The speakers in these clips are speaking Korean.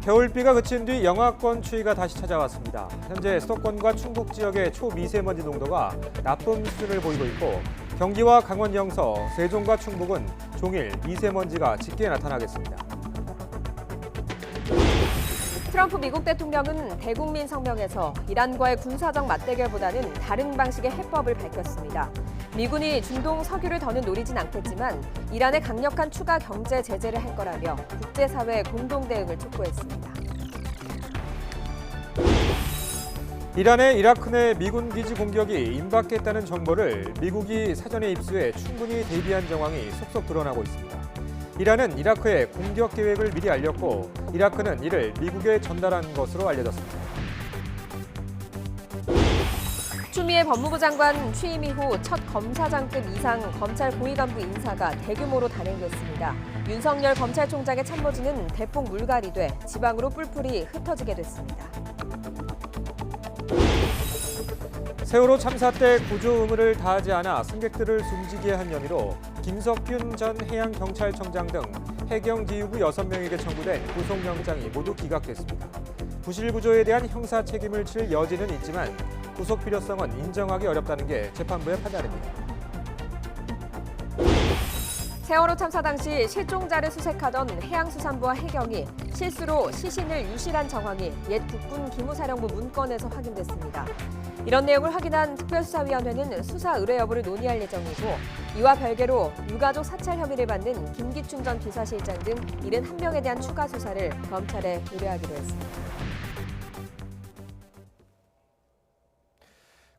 겨울비가 그친 뒤 영하권 추위가 다시 찾아왔습니다. 현재 수도권과 충북 지역의 초미세먼지 농도가 나쁨 수준을 보이고 있고 경기와 강원 영서, 세종과 충북은 종일 미세먼지가 짙게 나타나겠습니다. 트럼프 미국 대통령은 대국민 성명에서 이란과의 군사적 맞대결보다는 다른 방식의 해법을 밝혔습니다. 미군이 중동 석유를 더는 노리진 않겠지만 이란에 강력한 추가 경제 제재를 할 거라며 국제사회의 공동 대응을 촉구했습니다. 이란의 이라크 내 미군 기지 공격이 임박했다는 정보를 미국이 사전에 입수해 충분히 대비한 정황이 속속 드러나고 있습니다. 이란은 이라크에 공격 계획을 미리 알렸고 이라크는 이를 미국에 전달한 것으로 알려졌습니다. 추미애 법무부 장관 취임 이후 첫 검사장급 이상 검찰 고위간부 인사가 대규모로 단행됐습니다. 윤석열 검찰총장의 참모진은 대폭 물갈이 돼 지방으로 뿔뿔이 흩어지게 됐습니다. 세월호 참사 때 구조 의무를 다하지 않아 승객들을 숨지게 한 혐의로 김석균 전 해양경찰청장 등 해경지휘부 6명에게 청구된 구속영장이 모두 기각됐습니다. 부실 구조에 대한 형사 책임을 질 여지는 있지만 구속 필요성은 인정하기 어렵다는 게 재판부의 판단입니다. 세월호 참사 당시 실종자를 수색하던 해양수산부와 해경이 실수로 시신을 유실한 정황이 옛 국군 기무사령부 문건에서 확인됐습니다. 이런 내용을 확인한 특별수사위원회는 수사 의뢰 여부를 논의할 예정이고 이와 별개로 유가족 사찰 혐의를 받는 김기춘 전 비서실장 등 71명에 대한 추가 수사를 검찰에 의뢰하기로 했습니다.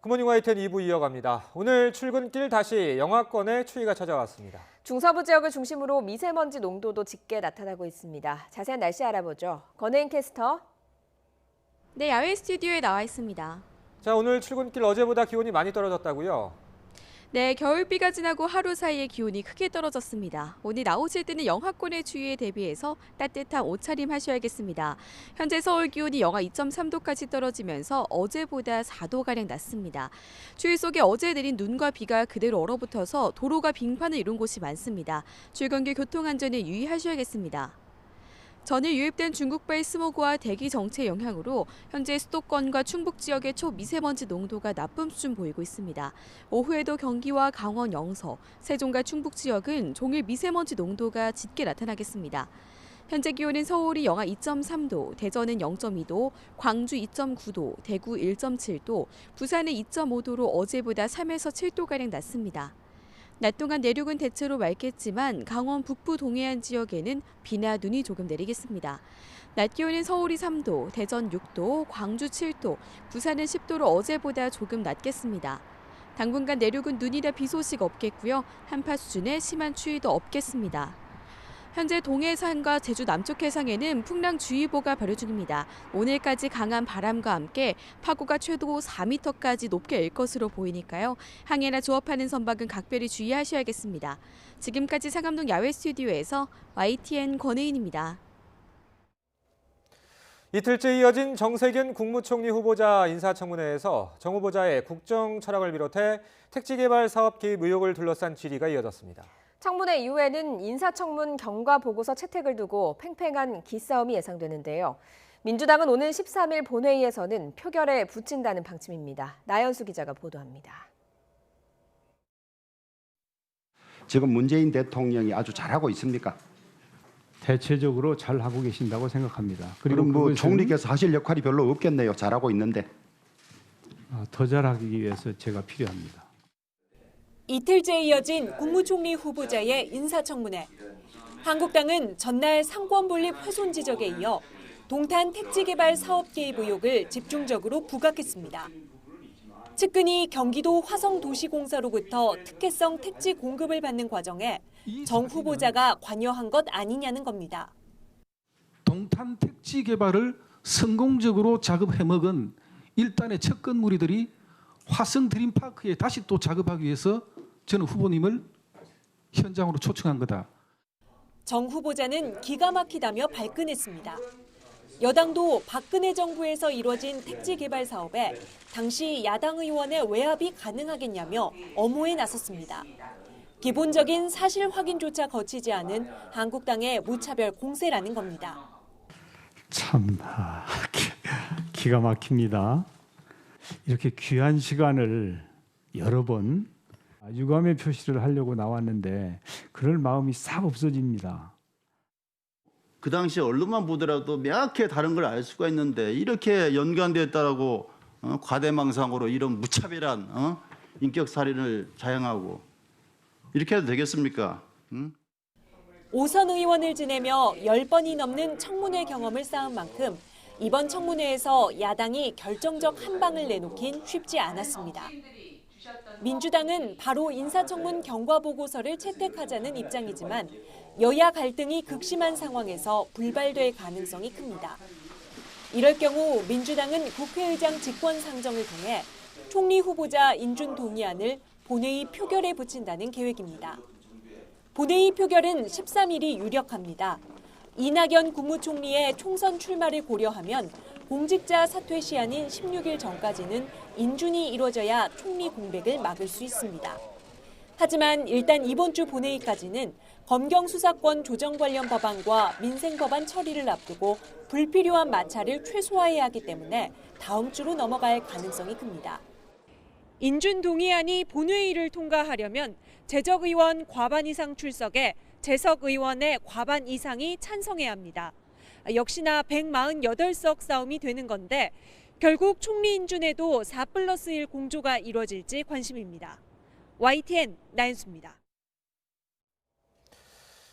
굿모닝 YTN 2부 이어갑니다. 오늘 출근길 다시 영하권에 추위가 찾아왔습니다. 중서부 지역을 중심으로 미세먼지 농도도 짙게 나타나고 있습니다. 자세한 날씨 알아보죠. 권혜인 캐스터. 네, 야외 스튜디오에 나와 있습니다. 자, 오늘 출근길 어제보다 기온이 많이 떨어졌다고요? 네, 겨울비가 지나고 하루 사이에 기온이 크게 떨어졌습니다. 오늘 나오실 때는 영하권의 추위에 대비해서 따뜻한 옷차림 하셔야겠습니다. 현재 서울 기온이 영하 2.3도까지 떨어지면서 어제보다 4도가량 낮습니다. 추위 속에 어제 내린 눈과 비가 그대로 얼어붙어서 도로가 빙판을 이룬 곳이 많습니다. 출근길 교통안전에 유의하셔야겠습니다. 전일 유입된 중국발 스모그와 대기 정체 영향으로 현재 수도권과 충북 지역의 초미세먼지 농도가 나쁨 수준 보이고 있습니다. 오후에도 경기와 강원 영서, 세종과 충북 지역은 종일 미세먼지 농도가 짙게 나타나겠습니다. 현재 기온은 서울이 영하 2.3도, 대전은 0.2도, 광주 2.9도, 대구 1.7도, 부산은 2.5도로 어제보다 3에서 7도가량 낮습니다. 낮 동안 내륙은 대체로 맑겠지만 강원 북부 동해안 지역에는 비나 눈이 조금 내리겠습니다. 낮 기온은 서울이 3도, 대전 6도, 광주 7도, 부산은 10도로 어제보다 조금 낮겠습니다. 당분간 내륙은 눈이나 비 소식 없겠고요. 한파 수준의 심한 추위도 없겠습니다. 현재 동해상과 제주 남쪽 해상에는 풍랑주의보가 발효 중입니다. 오늘까지 강한 바람과 함께 파고가 최고 4m까지 높게 일 것으로 보이니까요. 항해나 조업하는 선박은 각별히 주의하셔야겠습니다. 지금까지 상암동 야외 스튜디오에서 YTN 권혜인입니다. 이틀째 이어진 정세균 국무총리 후보자 인사청문회에서 정 후보자의 국정 철학을 비롯해 택지개발 사업 개입 의혹을 둘러싼 질의가 이어졌습니다. 청문회 이후에는 인사청문 경과 보고서 채택을 두고 팽팽한 기싸움이 예상되는데요. 민주당은 오늘 13일 본회의에서는 표결에 붙인다는 방침입니다. 나연수 기자가 보도합니다. 지금 문재인 대통령이 아주 잘하고 있습니까? 대체적으로 잘하고 계신다고 생각합니다. 그리고 그럼 뭐 총리께서 하실 역할이 별로 없겠네요. 잘하고 있는데. 더 잘하기 위해서 제가 필요합니다. 이틀째 이어진 국무총리 후보자의 인사청문회. 한국당은 전날 상권분립 훼손 지적에 이어 동탄 택지개발 사업 개입 의혹을 집중적으로 부각했습니다. 측근이 경기도 화성도시공사로부터 특혜성 택지 공급을 받는 과정에 정 후보자가 관여한 것 아니냐는 겁니다. 동탄 택지 개발을 성공적으로 작업해먹은 일단의 측근 무리들이 화성 드림파크에 다시 또 작업하기 위해서 저는 후보님을 현장으로 초청한 거다. 정 후보자는 기가 막히다며 발끈했습니다. 여당도 박근혜 정부에서 이뤄진 택지 개발 사업에 당시 야당 의원의 외압이 가능하겠냐며 엄호에 나섰습니다. 기본적인 사실 확인조차 거치지 않은 한국당의 무차별 공세라는 겁니다. 참 기가 막힙니다. 이렇게 귀한 시간을 여러 번 유감의 표시를 하려고 나왔는데 그럴 마음이 싹 없어집니다. 그 당시 언론만 보더라도 명확히 다른 걸 알 수가 있는데 이렇게 연관되었다라고 과대망상으로 이런 무차별한 인격 살인을 자행하고 이렇게 해도 되겠습니까? 오선 의원을 지내며 10번이 넘는 청문회 경험을 쌓은 만큼 이번 청문회에서 야당이 결정적 한 방을 내놓긴 쉽지 않았습니다. 민주당은 바로 인사청문 경과보고서를 채택하자는 입장이지만 여야 갈등이 극심한 상황에서 불발될 가능성이 큽니다. 이럴 경우 민주당은 국회의장 직권 상정을 통해 총리 후보자 인준 동의안을 본회의 표결에 붙인다는 계획입니다. 본회의 표결은 13일이 유력합니다. 이낙연 국무총리의 총선 출마를 고려하면 공직자 사퇴 시한인 16일 전까지는 인준이 이루어져야 총리 공백을 막을 수 있습니다. 하지만 일단 이번 주 본회의까지는 검경 수사권 조정 관련 법안과 민생 법안 처리를 앞두고 불필요한 마찰을 최소화해야 하기 때문에 다음 주로 넘어갈 가능성이 큽니다. 인준 동의안이 본회의를 통과하려면 재적 의원 과반 이상 출석에 재석 의원의 과반 이상이 찬성해야 합니다. 역시나 148석 싸움이 되는 건데 결국 총리 인준에도 4+1 공조가 이루어질지 관심입니다. YTN 나윤수입니다.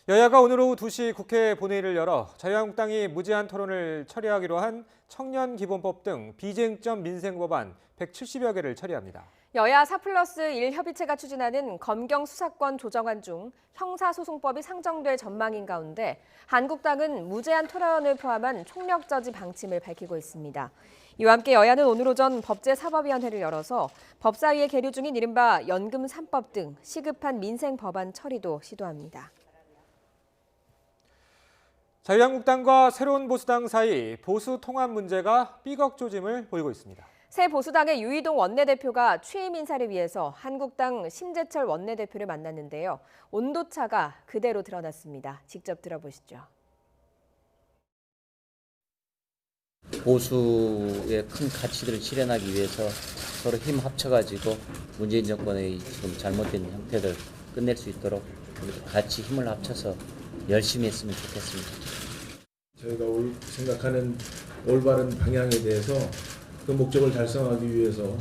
여야가 오늘 오후 2시 국회 본회의를 열어 자유한국당이 무제한 토론을 처리하기로 한 청년기본법 등 비쟁점 민생 법안 170여 개를 처리합니다. 여야 4+1 협의체가 추진하는 검경 수사권 조정안 중 형사소송법이 상정될 전망인 가운데 한국당은 무제한 토론을 포함한 총력 저지 방침을 밝히고 있습니다. 이와 함께 여야는 오늘 오전 법제사법위원회를 열어서 법사위에 계류 중인 이른바 연금 3법 등 시급한 민생 법안 처리도 시도합니다. 자유한국당과 새로운 보수당 사이 보수 통합 문제가 삐걱조짐을 보이고 있습니다. 새 보수당의 유이동 원내대표가 취임 인사를 위해서 한국당 심재철 원내대표를 만났는데요. 온도차가 그대로 드러났습니다. 직접 들어보시죠. 보수의 큰 가치들을 실현하기 위해서 서로 힘 합쳐가지고 문재인 정권의 지금 잘못된 형태를 끝낼 수 있도록 같이 힘을 합쳐서 열심히 했으면 좋겠습니다. 저희가 생각하는 올바른 방향에 대해서 그 목적을 달성하기 위해서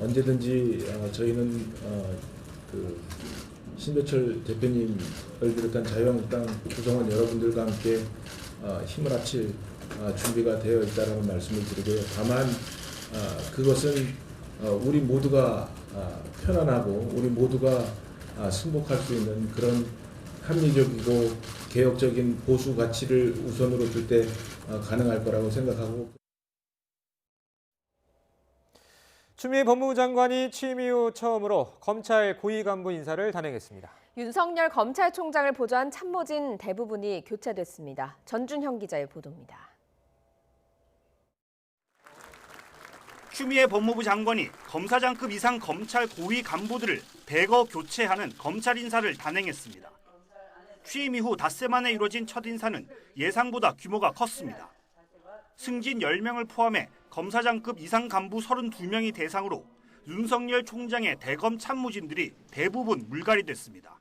언제든지 저희는 그 신재철 대표님을 비롯한 자유한국당 구성원 여러분들과 함께 힘을 합칠 준비가 되어 있다는 말씀을 드리고요. 다만 그것은 우리 모두가 편안하고 우리 모두가 승복할 수 있는 그런 합리적이고 개혁적인 보수 가치를 우선으로 둘 때 가능할 거라고 생각하고. 추미애 법무부 장관이 취임 이후 처음으로 검찰 고위 간부 인사를 단행했습니다. 윤석열 검찰총장을 보좌한 참모진 대부분이 교체됐습니다. 전준형 기자의 보도입니다. 추미애 법무부 장관이 검사장급 이상 검찰 고위 간부들을 대거 교체하는 검찰 인사를 단행했습니다. 취임 이후 닷새 만에 이루어진 첫 인사는 예상보다 규모가 컸습니다. 승진 10명을 포함해 검사장급 이상 간부 32명이 대상으로 윤석열 총장의 대검 참모진들이 대부분 물갈이 됐습니다.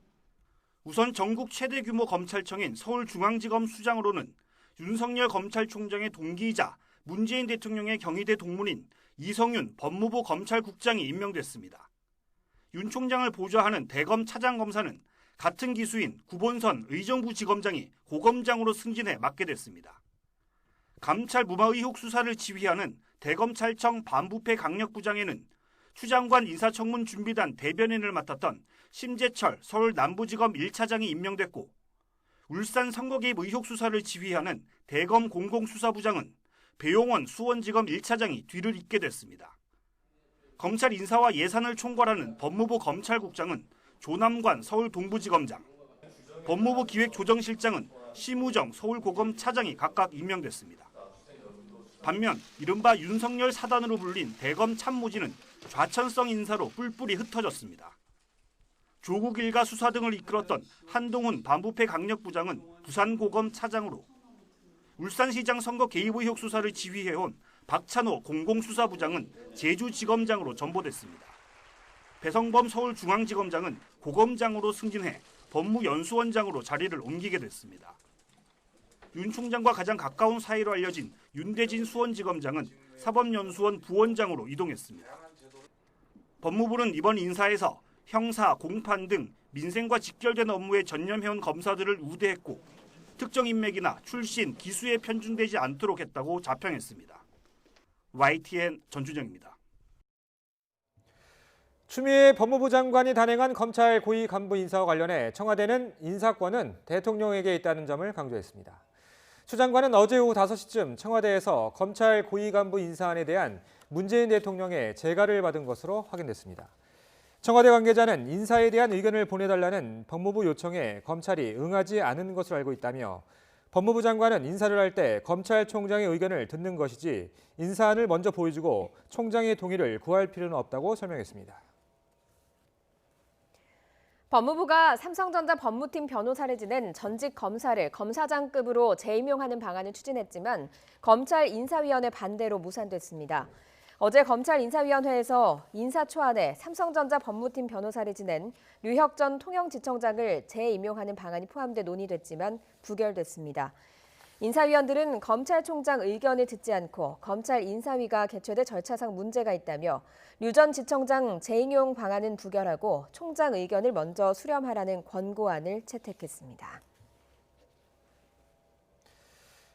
우선 전국 최대 규모 검찰청인 서울중앙지검 수장으로는 윤석열 검찰총장의 동기이자 문재인 대통령의 경희대 동문인 이성윤 법무부 검찰국장이 임명됐습니다. 윤 총장을 보좌하는 대검 차장검사는 같은 기수인 구본선 의정부지검장이 고검장으로 승진해 맡게 됐습니다. 감찰 무마 의혹 수사를 지휘하는 대검찰청 반부패 강력부장에는 추 장관 인사청문 준비단 대변인을 맡았던 심재철 서울 남부지검 1차장이 임명됐고, 울산 선거 개입 의혹 수사를 지휘하는 대검 공공수사부장은 배용원 수원지검 1차장이 뒤를 잇게 됐습니다. 검찰 인사와 예산을 총괄하는 법무부 검찰국장은 조남관 서울 동부지검장, 법무부 기획조정실장은 심우정 서울고검 차장이 각각 임명됐습니다. 반면 이른바 윤석열 사단으로 불린 대검 참모진은 좌천성 인사로 뿔뿔이 흩어졌습니다. 조국 일가 수사 등을 이끌었던 한동훈 반부패 강력부장은 부산고검 차장으로, 울산시장 선거 개입 의혹 수사를 지휘해온 박찬호 공공수사부장은 제주지검장으로 전보됐습니다. 배성범 서울중앙지검장은 고검장으로 승진해 법무연수원장으로 자리를 옮기게 됐습니다. 윤 총장과 가장 가까운 사이로 알려진 윤대진 수원지검장은 사법연수원 부원장으로 이동했습니다. 법무부는 이번 인사에서 형사, 공판 등 민생과 직결된 업무에 전념해온 검사들을 우대했고 특정 인맥이나 출신, 기수에 편중되지 않도록 했다고 자평했습니다. YTN 전준영입니다. 추미애 법무부 장관이 단행한 검찰 고위 간부 인사와 관련해 청와대는 인사권은 대통령에게 있다는 점을 강조했습니다. 추 장관은 어제 오후 5시쯤 청와대에서 검찰 고위 간부 인사안에 대한 문재인 대통령의 재가를 받은 것으로 확인됐습니다. 청와대 관계자는 인사에 대한 의견을 보내달라는 법무부 요청에 검찰이 응하지 않은 것으로 알고 있다며 법무부 장관은 인사를 할 때 검찰총장의 의견을 듣는 것이지 인사안을 먼저 보여주고 총장의 동의를 구할 필요는 없다고 설명했습니다. 법무부가 삼성전자 법무팀 변호사를 지낸 전직 검사를 검사장급으로 재임용하는 방안을 추진했지만 검찰 인사위원회 반대로 무산됐습니다. 어제 검찰 인사위원회에서 인사 초안에 삼성전자 법무팀 변호사를 지낸 류혁 전 통영지청장을 재임용하는 방안이 포함돼 논의됐지만 부결됐습니다. 인사위원들은 검찰총장 의견을 듣지 않고 검찰 인사위가 개최돼 절차상 문제가 있다며 류 전 지청장 재임용 방안은 부결하고 총장 의견을 먼저 수렴하라는 권고안을 채택했습니다.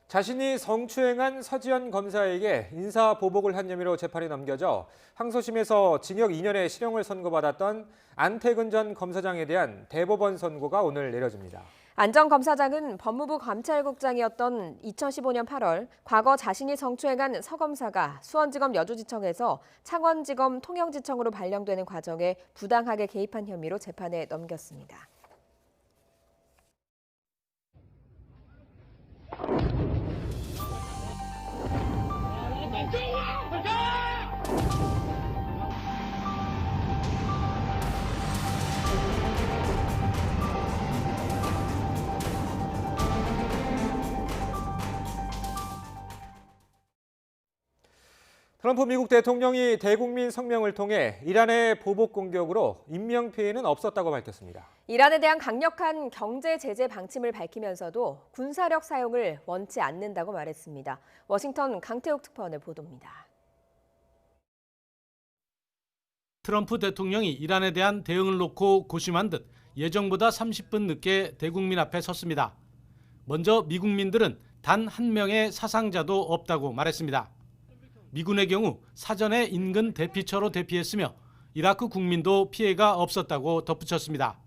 자신이 성추행한 서지현 검사에게 인사보복을 한 혐의로 재판이 넘겨져 항소심에서 징역 2년의 실형을 선고받았던 안태근 전 검사장에 대한 대법원 선고가 오늘 내려집니다. 안 전 검사장은 법무부 감찰국장이었던 2015년 8월 과거 자신이 성추행한 서 검사가 수원지검 여주지청에서 창원지검 통영지청으로 발령되는 과정에 부당하게 개입한 혐의로 재판에 넘겼습니다. 트럼프 미국 대통령이 대국민 성명을 통해 이란의 보복 공격으로 인명피해는 없었다고 밝혔습니다. 이란에 대한 강력한 경제 제재 방침을 밝히면서도 군사력 사용을 원치 않는다고 말했습니다. 워싱턴 강태욱 특파원의 보도입니다. 트럼프 대통령이 이란에 대한 대응을 놓고 고심한 듯 예정보다 30분 늦게 대국민 앞에 섰습니다. 먼저 미국민들은 단 한 명의 사상자도 없다고 말했습니다. 미군의 경우 사전에 인근 대피처로 대피했으며 이라크 국민도 피해가 없었다고 덧붙였습니다.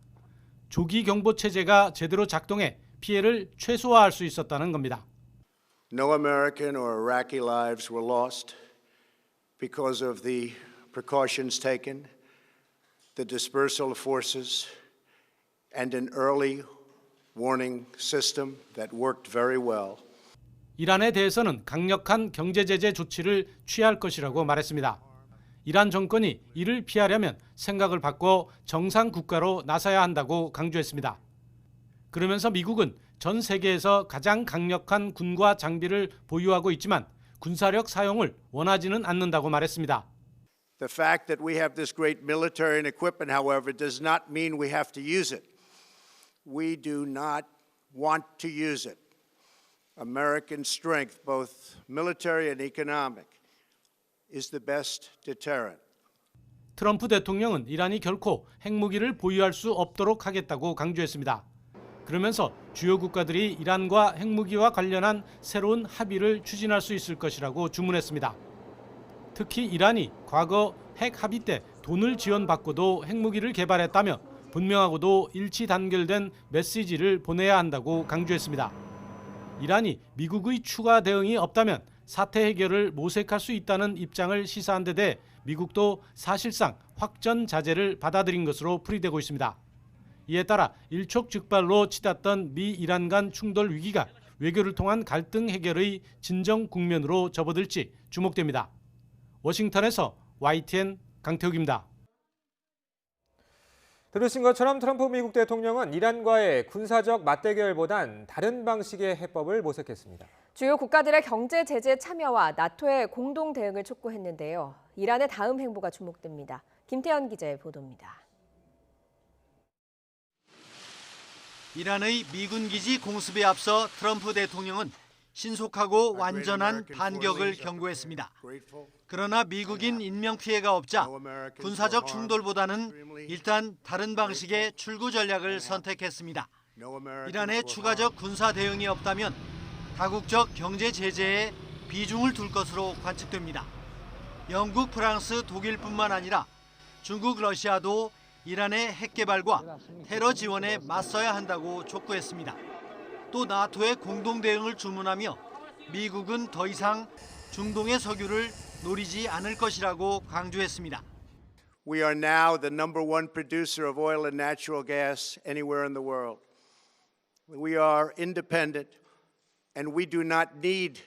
조기 경보 체제가 제대로 작동해 피해를 최소화할 수 있었다는 겁니다. No American or Iraqi lives were lost because of the precautions taken, the dispersal of forces, and an early warning system that worked very well. 이란에 대해서는 강력한 경제 제재 조치를 취할 것이라고 말했습니다. 이란 정권이 이를 피하려면 생각을 바꿔 정상 국가로 나서야 한다고 강조했습니다. 그러면서 미국은 전 세계에서 가장 강력한 군과 장비를 보유하고 있지만 군사력 사용을 원하지는 않는다고 말했습니다. The fact that we have this great military and equipment, however, does not mean we have to use it. We do not want to use it. American strength, both military and economic, is the best deterrent. 트럼프 대통령은 이란이 결코 핵무기를 보유할 수 없도록 하겠다고 강조했습니다. 그러면서 주요 국가들이 이란과 핵무기와 관련한 새로운 합의를 추진할 수 있을 것이라고 주문했습니다. 특히 이란이 과거 핵 합의 때 돈을 지원받고도 핵무기를 개발했다며 분명하고도 일치 단결된 메시지를 보내야 한다고 강조했습니다. 이란이 미국의 추가 대응이 없다면 사태 해결을 모색할 수 있다는 입장을 시사한 데 대해 미국도 사실상 확전 자제를 받아들인 것으로 풀이되고 있습니다. 이에 따라 일촉즉발로 치닫던 미 이란 간 충돌 위기가 외교를 통한 갈등 해결의 진정 국면으로 접어들지 주목됩니다. 워싱턴에서 YTN 강태욱입니다. 들으신 것처럼 트럼프 미국 대통령은 이란과의 군사적 맞대결보단 다른 방식의 해법을 모색했습니다. 주요 국가들의 경제 제재 참여와 나토의 공동 대응을 촉구했는데요. 이란의 다음 행보가 주목됩니다. 김태현 기자의 보도입니다. 이란의 미군 기지 공습에 앞서 트럼프 대통령은 신속하고 완전한 반격을 경고했습니다. 그러나 미국인 인명피해가 없자 군사적 충돌보다는 일단 다른 방식의 출구 전략을 선택했습니다. 이란의 추가적 군사 대응이 없다면 다국적 경제 제재에 비중을 둘 것으로 관측됩니다. 영국, 프랑스, 독일뿐만 아니라 중국, 러시아도 이란의 핵 개발과 테러 지원에 맞서야 한다고 촉구했습니다. 또 나토의 공동 대응을 주문하며 미국은 더 이상 중동의 석유를 노리지 않을 것이라고 강조했습니다. We are now the number one producer of oil and natural gas anywhere in the world. We are independent and we do not need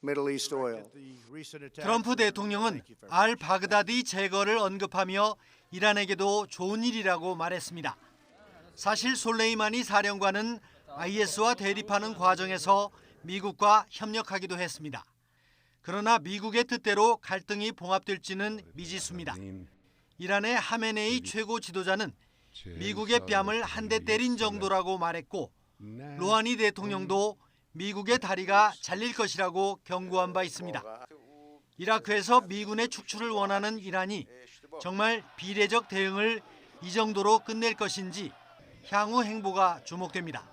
Middle East oil. 트럼프 대통령은 알-바그다디 제거를 언급하며 이란에게도 좋은 일이라고 말했습니다. 사실 솔레이마니 사령관은 IS와 대립하는 과정에서 미국과 협력하기도 했습니다. 그러나 미국의 뜻대로 갈등이 봉합될지는 미지수입니다. 이란의 하메네이 최고 지도자는 미국의 뺨을 한 대 때린 정도라고 말했고 로하니 대통령도 미국의 다리가 잘릴 것이라고 경고한 바 있습니다. 이라크에서 미군의 축출을 원하는 이란이 정말 비례적 대응을 이 정도로 끝낼 것인지 향후 행보가 주목됩니다.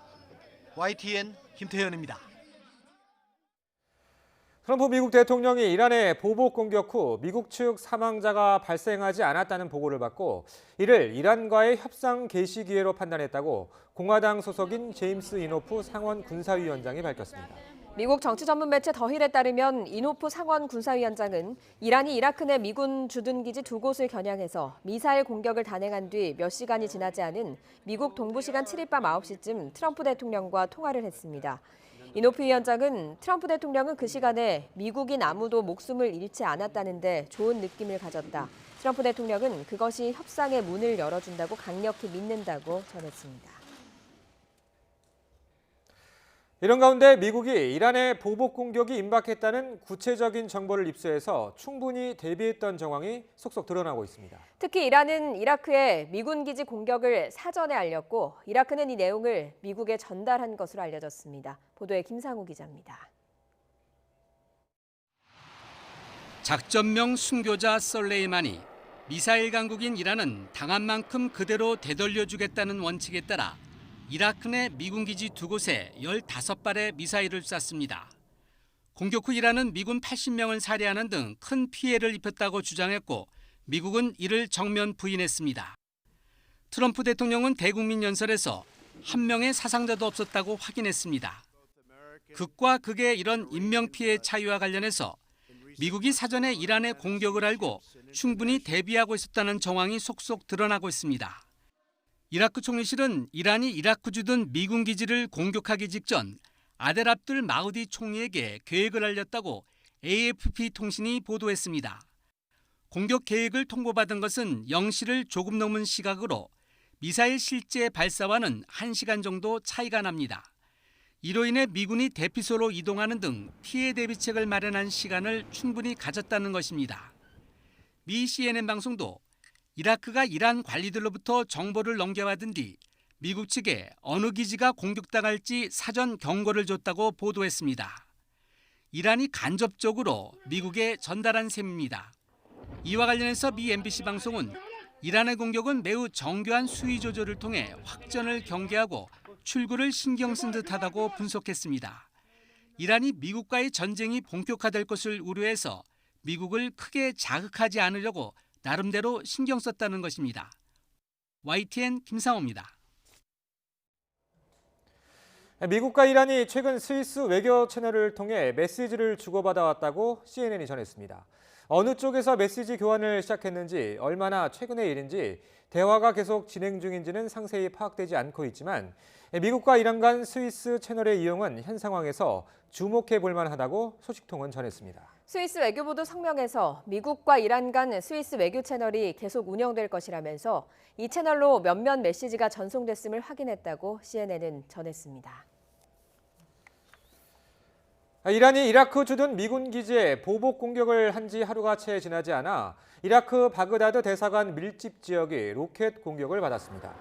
YTN 김태현입니다. 트럼프 미국 대통령이 이란의 보복 공격 후 미국 측 사망자가 발생하지 않았다는 보고를 받고 이를 이란과의 협상 개시 기회로 판단했다고 공화당 소속인 제임스 이노프 상원 군사위원장이 밝혔습니다. 미국 정치 전문 매체 더힐에 따르면 이노프 상원 군사위원장은 이란이 이라크 내 미군 주둔기지 2곳을 겨냥해서 미사일 공격을 단행한 뒤 몇 시간이 지나지 않은 미국 동부 시간 7일 밤 9시쯤 트럼프 대통령과 통화를 했습니다. 이노프 위원장은 트럼프 대통령은 그 시간에 미국인 아무도 목숨을 잃지 않았다는데 좋은 느낌을 가졌다. 트럼프 대통령은 그것이 협상의 문을 열어준다고 강력히 믿는다고 전했습니다. 이런 가운데 미국이 이란의 보복 공격이 임박했다는 구체적인 정보를 입수해서 충분히 대비했던 정황이 속속 드러나고 있습니다. 특히 이란은 이라크에 미군 기지 공격을 사전에 알렸고 이라크는 이 내용을 미국에 전달한 것으로 알려졌습니다. 보도에 김상우 기자입니다. 작전명 순교자 솔레이마니, 미사일 강국인 이란은 당한 만큼 그대로 되돌려주겠다는 원칙에 따라 이라크 내 미군 기지 2곳에 15발의 미사일을 쐈습니다. 공격 후 이란은 미군 80명을 살해하는 등 큰 피해를 입혔다고 주장했고 미국은 이를 정면 부인했습니다. 트럼프 대통령은 대국민 연설에서 한 명의 사상자도 없었다고 확인했습니다. 극과 극의 이런 인명피해 차이와 관련해서 미국이 사전에 이란의 공격을 알고 충분히 대비하고 있었다는 정황이 속속 드러나고 있습니다. 이라크 총리실은 이란이 이라크 주둔 미군 기지를 공격하기 직전 아델 압둘 마흐디 총리에게 계획을 알렸다고 AFP 통신이 보도했습니다. 공격 계획을 통보받은 것은 0시를 조금 넘은 시각으로 미사일 실제 발사와는 1시간 정도 차이가 납니다. 이로 인해 미군이 대피소로 이동하는 등 피해 대비책을 마련한 시간을 충분히 가졌다는 것입니다. 미 CNN 방송도 이라크가 이란 관리들로부터 정보를 넘겨받은 뒤 미국 측에 어느 기지가 공격당할지 사전 경고를 줬다고 보도했습니다. 이란이 간접적으로 미국에 전달한 셈입니다. 이와 관련해서 미 MBC 방송은 이란의 공격은 매우 정교한 수위 조절을 통해 확전을 경계하고 출구를 신경 쓴 듯하다고 분석했습니다. 이란이 미국과의 전쟁이 본격화될 것을 우려해서 미국을 크게 자극하지 않으려고 나름대로 신경 썼다는 것입니다. YTN 김상호입니다. 미국과 이란이 최근 스위스 외교 채널을 통해 메시지를 주고받아왔다고 CNN이 전했습니다. 어느 쪽에서 메시지 교환을 시작했는지, 얼마나 최근의 일인지, 대화가 계속 진행 중인지는 상세히 파악되지 않고 있지만 미국과 이란 간 스위스 채널의 이용은 현 상황에서 주목해 볼 만하다고 소식통은 전했습니다. 스위스 외교부도 성명에서 미국과 이란 간 스위스 외교 채널이 계속 운영될 것이라면서 이 채널로 몇몇 메시지가 전송됐음을 확인했다고 CNN은 전했습니다. 이란이 이라크 주둔 미군 기지에 보복 공격을 한 지 하루가 채 지나지 않아 이라크 바그다드 대사관 밀집 지역이 로켓 공격을 받았습니다.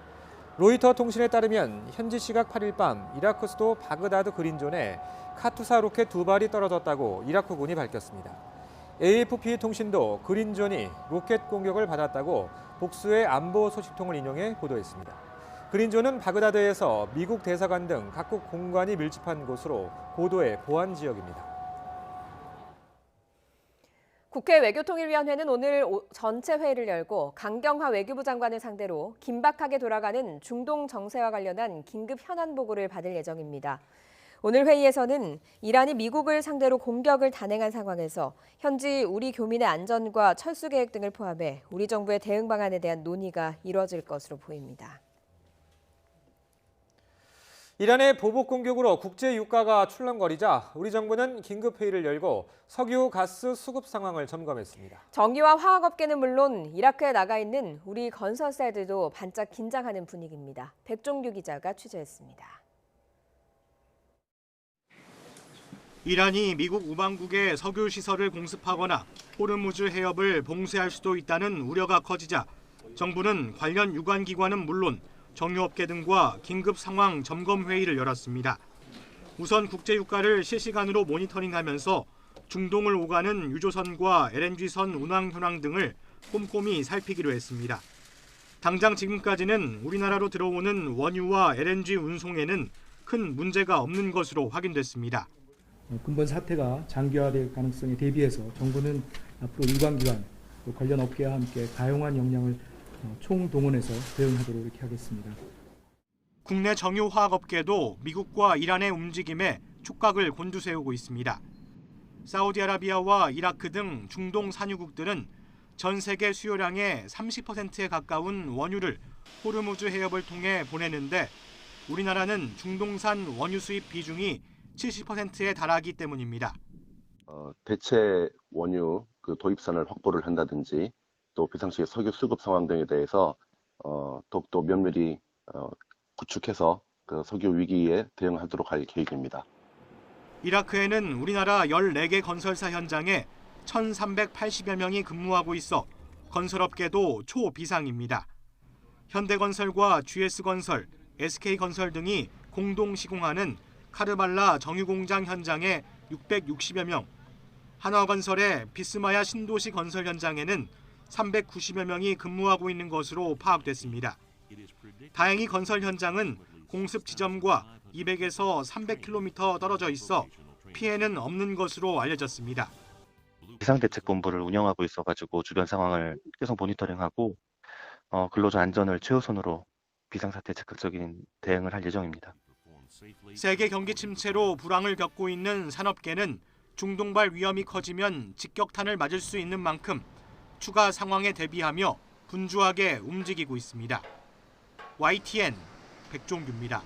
로이터 통신에 따르면 현지 시각 8일 밤 이라크 수도 바그다드 그린존에 카투사 로켓 2발이 떨어졌다고 이라크군이 밝혔습니다. AFP 통신도 그린존이 로켓 공격을 받았다고 복수의 안보 소식통을 인용해 보도했습니다. 그린존은 바그다드에서 미국 대사관 등 각국 공관이 밀집한 곳으로 고도의 보안 지역입니다. 국회 외교통일위원회는 오늘 전체 회의를 열고 강경화 외교부 장관을 상대로 긴박하게 돌아가는 중동 정세와 관련한 긴급 현안 보고를 받을 예정입니다. 오늘 회의에서는 이란이 미국을 상대로 공격을 단행한 상황에서 현지 우리 교민의 안전과 철수 계획 등을 포함해 우리 정부의 대응 방안에 대한 논의가 이뤄질 것으로 보입니다. 이란의 보복 공격으로 국제 유가가 출렁거리자 우리 정부는 긴급 회의를 열고 석유, 가스 수급 상황을 점검했습니다. 정유와 화학업계는 물론 이라크에 나가 있는 우리 건설사들도 반짝 긴장하는 분위기입니다. 백종규 기자가 취재했습니다. 이란이 미국 우방국에 석유 시설을 공습하거나 호르무즈 해협을 봉쇄할 수도 있다는 우려가 커지자 정부는 관련 유관기관은 물론 정유업계 등과 긴급 상황 점검 회의를 열었습니다. 우선 국제유가를 실시간으로 모니터링하면서 중동을 오가는 유조선과 LNG선 운항 현황 등을 꼼꼼히 살피기로 했습니다. 당장 지금까지는 우리나라로 들어오는 원유와 LNG 운송에는 큰 문제가 없는 것으로 확인됐습니다. 근본 사태가 장기화될 가능성에 대비해서 정부는 앞으로 유관기관, 관련 업계와 함께 가용한 역량을 총동원해서 대응하도록 이렇게 하겠습니다. 국내 정유화학업계도 미국과 이란의 움직임에 촉각을 곤두세우고 있습니다. 사우디아라비아와 이라크 등 중동 산유국들은 전 세계 수요량의 30%에 가까운 원유를 호르무즈 해협을 통해 보내는데 우리나라는 중동산 원유 수입 비중이 70%에 달하기 때문입니다. 대체 원유 도입선을 확보를 한다든지 또 비상시 석유 수급 상황 등에 대해서 더욱더 면밀히 구축해서 석유 위기에 대응하도록 할 계획입니다. 이라크에는 우리나라 14개 건설사 현장에 1,380여 명이 근무하고 있어 건설업계도 초비상입니다. 현대건설과 GS건설, SK건설 등이 공동 시공하는 카르발라 정유공장 현장에 660여 명, 한화건설의 비스마야 신도시 건설 현장에는 390여 명이 근무하고 있는 것으로 파악됐습니다. 다행히 건설 현장은 공습 지점과 200에서 300km 떨어져 있어 피해는 없는 것으로 알려졌습니다. 비상대책본부를 운영하고 있어가지고 주변 상황을 계속 모니터링하고 근로자 안전을 최우선으로 비상사태 적극적인 대응을 할 예정입니다. 세계 경기 침체로 불황을 겪고 있는 산업계는 중동발 위험이 커지면 직격탄을 맞을 수 있는 만큼 추가 상황에 대비하며 분주하게 움직이고 있습니다. YTN 백종규입니다.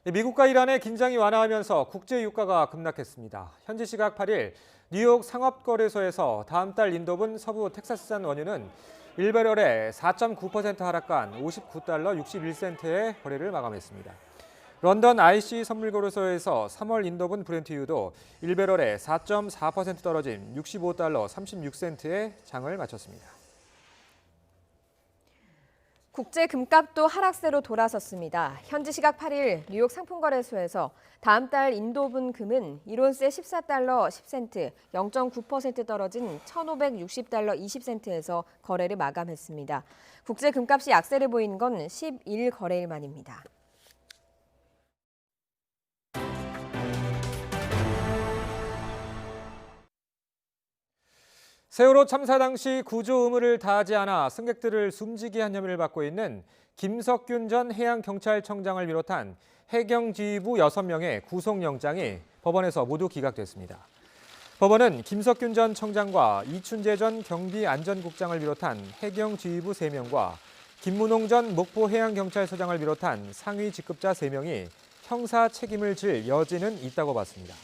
미국과 이란의 긴장이 완화하면서 국제 유가가 급락했습니다. 현지 시각 8일 뉴욕 상업거래소에서 다음 달 인도분 서부 텍사스산 원유는 1배럴에 4.9% 하락한 59달러 61센트의 거래를 마감했습니다. 런던 IC 선물거래소에서 3월 인도분 브렌트유도 1배럴에 4.4% 떨어진 65달러 36센트의 장을 마쳤습니다. 국제 금값도 하락세로 돌아섰습니다. 현지 시각 8일 뉴욕 상품거래소에서 다음 달 인도분 금은 1온스에 14달러 10센트, 0.9% 떨어진 1,560달러 20센트에서 거래를 마감했습니다. 국제 금값이 약세를 보인 건 11거래일 만입니다. 세월호 참사 당시 구조 의무를 다하지 않아 승객들을 숨지게 한 혐의를 받고 있는 김석균 전 해양경찰청장을 비롯한 해경지휘부 6명의 구속영장이 법원에서 모두 기각됐습니다. 법원은 김석균 전 청장과 이춘재 전 경비안전국장을 비롯한 해경지휘부 3명과 김문홍 전 목포해양경찰서장을 비롯한 상위 직급자 3명이 형사 책임을 질 여지는 있다고 봤습니다.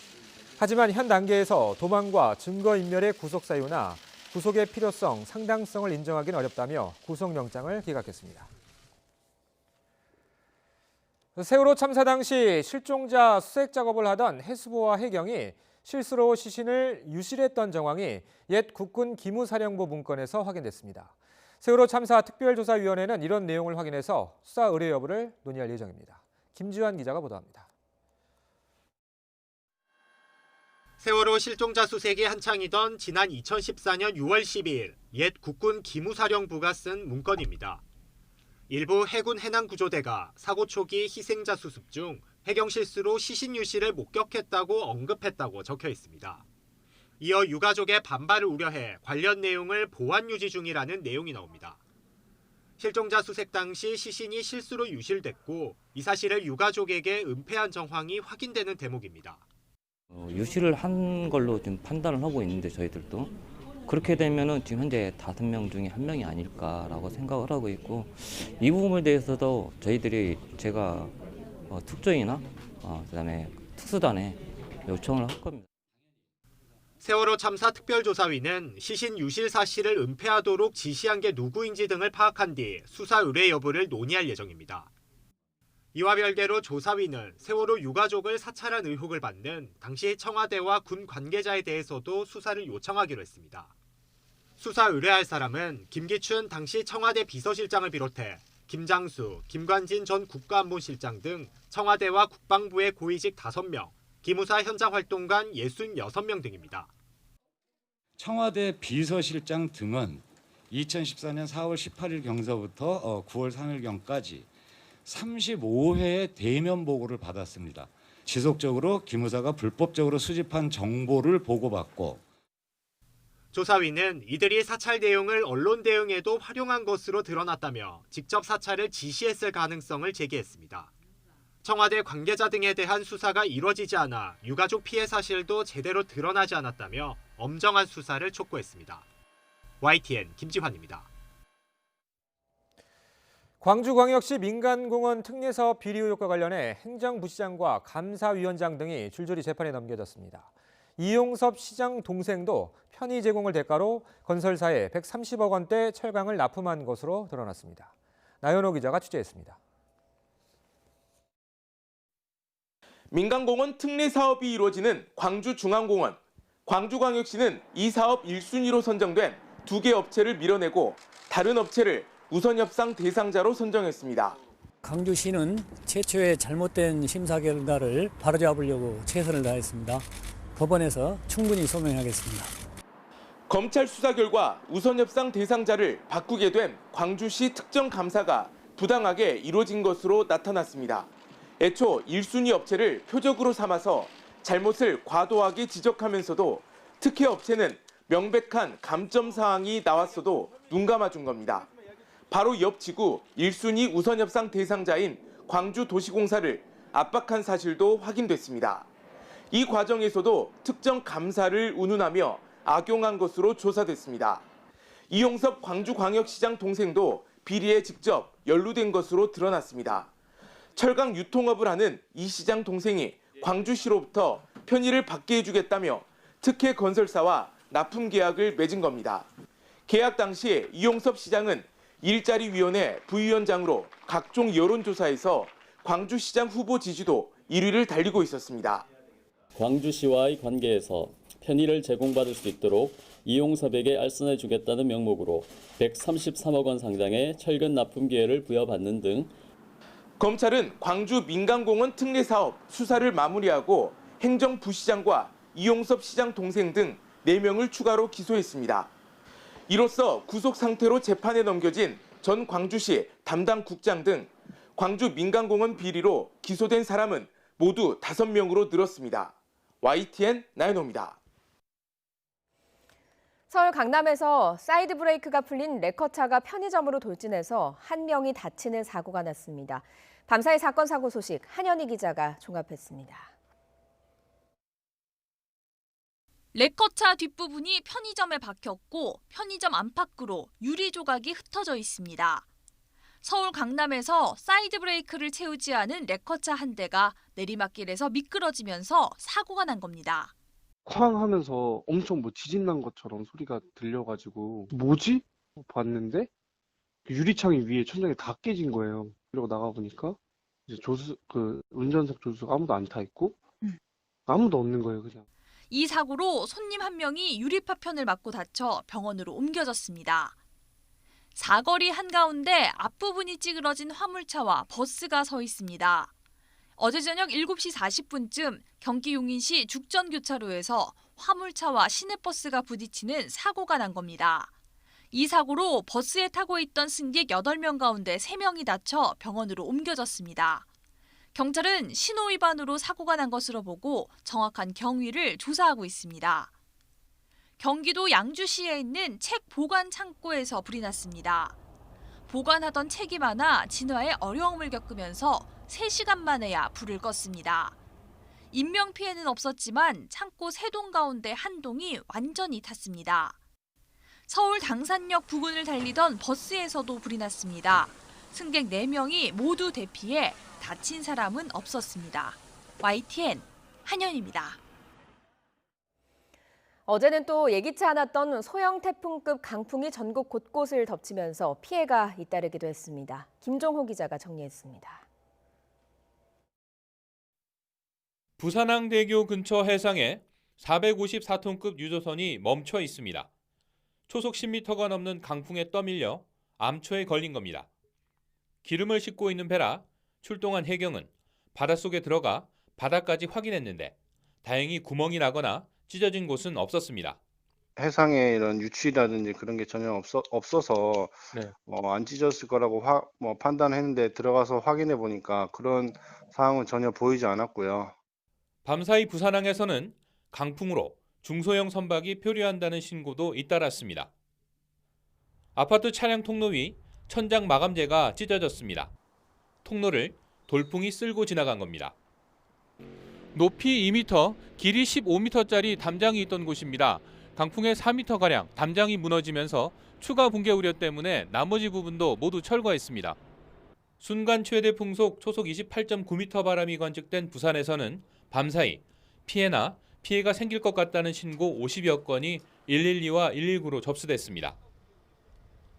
하지만 현 단계에서 도망과 증거인멸의 구속 사유나 구속의 필요성, 상당성을 인정하기는 어렵다며 구속영장을 기각했습니다. 세월호 참사 당시 실종자 수색 작업을 하던 해수부와 해경이 실수로 시신을 유실했던 정황이 옛 국군 기무사령부 문건에서 확인됐습니다. 세월호 참사 특별조사위원회는 이런 내용을 확인해서 수사 의뢰 여부를 논의할 예정입니다. 김지환 기자가 보도합니다. 세월호 실종자 수색이 한창이던 지난 2014년 6월 12일 옛 국군 기무사령부가 쓴 문건입니다. 일부 해군 해난구조대가 사고 초기 희생자 수습 중 해경 실수로 시신 유실을 목격했다고 언급했다고 적혀 있습니다. 이어 유가족의 반발을 우려해 관련 내용을 보완 유지 중이라는 내용이 나옵니다. 실종자 수색 당시 시신이 실수로 유실됐고 이 사실을 유가족에게 은폐한 정황이 확인되는 대목입니다. 유실을 한 걸로 지금 판단을 하고 있는데 저희들도 그렇게 되면은 지금 현재 5명 중에 1명이 아닐까라고 생각을 하고 있고 이 부분에 대해서도 저희들이 제가 특조위나 그다음에 특수단에 요청을 할 겁니다. 세월호 참사 특별조사위는 시신 유실 사실을 은폐하도록 지시한 게 누구인지 등을 파악한 뒤 수사 의뢰 여부를 논의할 예정입니다. 이와 별개로 조사위는 세월호 유가족을 사찰한 의혹을 받는 당시 청와대와 군 관계자에 대해서도 수사를 요청하기로 했습니다. 수사 의뢰할 사람은 김기춘 당시 청와대 비서실장을 비롯해 김장수, 김관진 전 국가안보실장 등 청와대와 국방부의 고위직 5명, 기무사 현장 활동관 66명 등입니다. 청와대 비서실장 등은 2014년 4월 18일 경서부터 9월 3일경까지 35회의 대면 보고를 받았습니다. 지속적으로 기무사가 불법적으로 수집한 정보를 보고받고 조사위는 이들이 사찰 내용을 언론 대응에도 활용한 것으로 드러났다며 직접 사찰을 지시했을 가능성을 제기했습니다. 청와대 관계자 등에 대한 수사가 이뤄지지 않아 유가족 피해 사실도 제대로 드러나지 않았다며 엄정한 수사를 촉구했습니다. YTN 김지환입니다. 광주광역시 민간공원 특례사업 비리 의혹과 관련해 행정부시장과 감사위원장 등이 줄줄이 재판에 넘겨졌습니다. 이용섭 시장 동생도 편의 제공을 대가로 건설사에 130억 원대 철강을 납품한 것으로 드러났습니다. 나연호 기자가 취재했습니다. 민간공원 특례 사업이 이루어지는 광주중앙공원. 광주광역시는 이 사업 1순위로 선정된 2개 업체를 밀어내고 다른 업체를 우선 협상 대상자로 선정했습니다. 광주시는 최초의 잘못된 심사 결과를 바로잡으려고 최선을 다했습니다. 법원에서 충분히 소명하겠습니다. 검찰 수사 결과 우선 협상 대상자를 바꾸게 된 광주시 특정감사가 부당하게 이루어진 것으로 나타났습니다. 애초 1순위 업체를 표적으로 삼아서 잘못을 과도하게 지적하면서도 특혜 업체는 명백한 감점 사항이 나왔어도 눈 감아준 겁니다. 바로 옆 지구 1순위 우선 협상 대상자인 광주도시공사를 압박한 사실도 확인됐습니다. 이 과정에서도 특정 감사를 운운하며 악용한 것으로 조사됐습니다. 이용섭 광주광역시장 동생도 비리에 직접 연루된 것으로 드러났습니다. 철강 유통업을 하는 이 시장 동생이 광주시로부터 편의를 받게 해주겠다며 특혜 건설사와 납품 계약을 맺은 겁니다. 계약 당시 이용섭 시장은 일자리위원회 부위원장으로 각종 여론조사에서 광주시장 후보 지지도 1위를 달리고 있었습니다. 광주시와의 관계에서 편의를 제공받을 수 있도록 이용섭에게 알선해 주겠다는 명목으로 133억 원 상당의 철근 납품 기회를 부여받는 등 검찰은 광주 민간공원 특례 사업 수사를 마무리하고 행정부시장과 이용섭 시장 동생 등 4명을 추가로 기소했습니다. 이로써 구속 상태로 재판에 넘겨진 전 광주시 담당 국장 등 광주 민간공원 비리로 기소된 사람은 모두 5명으로 늘었습니다. YTN 나연호입니다. 서울 강남에서 사이드 브레이크가 풀린 레커차가 편의점으로 돌진해서 1명이 다치는 사고가 났습니다. 밤사이 사건 사고 소식 한현희 기자가 종합했습니다. 레커차 뒷부분이 편의점에 박혔고 편의점 안팎으로 유리 조각이 흩어져 있습니다. 서울 강남에서 사이드 브레이크를 채우지 않은 레커차 한 대가 내리막길에서 미끄러지면서 사고가 난 겁니다. 쾅 하면서 엄청 뭐 지진 난 것처럼 소리가 들려가지고 뭐지? 봤는데 유리창이 위에 천장이 다 깨진 거예요. 그러고 나가보니까 이제 운전석 조수석 아무도 안 타 있고 아무도 없는 거예요, 그냥. 이 사고로 손님 한 명이 유리파편을 맞고 다쳐 병원으로 옮겨졌습니다. 사거리 한가운데 앞부분이 찌그러진 화물차와 버스가 서 있습니다. 어제 저녁 7시 40분쯤 경기 용인시 죽전교차로에서 화물차와 시내버스가 부딪히는 사고가 난 겁니다. 이 사고로 버스에 타고 있던 승객 8명 가운데 3명이 다쳐 병원으로 옮겨졌습니다. 경찰은 신호위반으로 사고가 난 것으로 보고 정확한 경위를 조사하고 있습니다. 경기도 양주시에 있는 책 보관 창고에서 불이 났습니다. 보관하던 책이 많아 진화에 어려움을 겪으면서 3시간 만에야 불을 껐습니다. 인명피해는 없었지만 창고 3동 가운데 한 동이 완전히 탔습니다. 서울 당산역 부근을 달리던 버스에서도 불이 났습니다. 승객 4명이 모두 대피해 다친 사람은 없었습니다. YTN 한현입니다. 어제는 또 예기치 않았던 소형 태풍급 강풍이 전국 곳곳을 덮치면서 피해가 잇따르기도 했습니다. 김종호 기자가 정리했습니다. 부산항대교 근처 해상에 454톤급 유조선이 멈춰 있습니다. 초속 10m가 넘는 강풍에 떠밀려 암초에 걸린 겁니다. 기름을 싣고 있는 배라 출동한 해경은 바닷속에 들어가 바닥까지 확인했는데 다행히 구멍이 나거나 찢어진 곳은 없었습니다. 해상에 이런 유출이라든지 그런 게 전혀 없어서 네. 안 찢었을 거라고 판단했는데 들어가서 확인해 보니까 그런 상황은 전혀 보이지 않았고요. 밤사이 부산항에서는 강풍으로 중소형 선박이 표류한다는 신고도 잇따랐습니다. 아파트 차량 통로 위 천장 마감재가 찢어졌습니다. 통로를 돌풍이 쓸고 지나간 겁니다. 높이 2m, 길이 15m짜리 담장이 있던 곳입니다. 강풍에 4m가량 담장이 무너지면서 추가 붕괴 우려 때문에 나머지 부분도 모두 철거했습니다. 순간 최대 풍속 초속 28.9m 바람이 관측된 부산에서는 밤사이 피해나 피해가 생길 것 같다는 신고 50여 건이 112와 119로 접수됐습니다.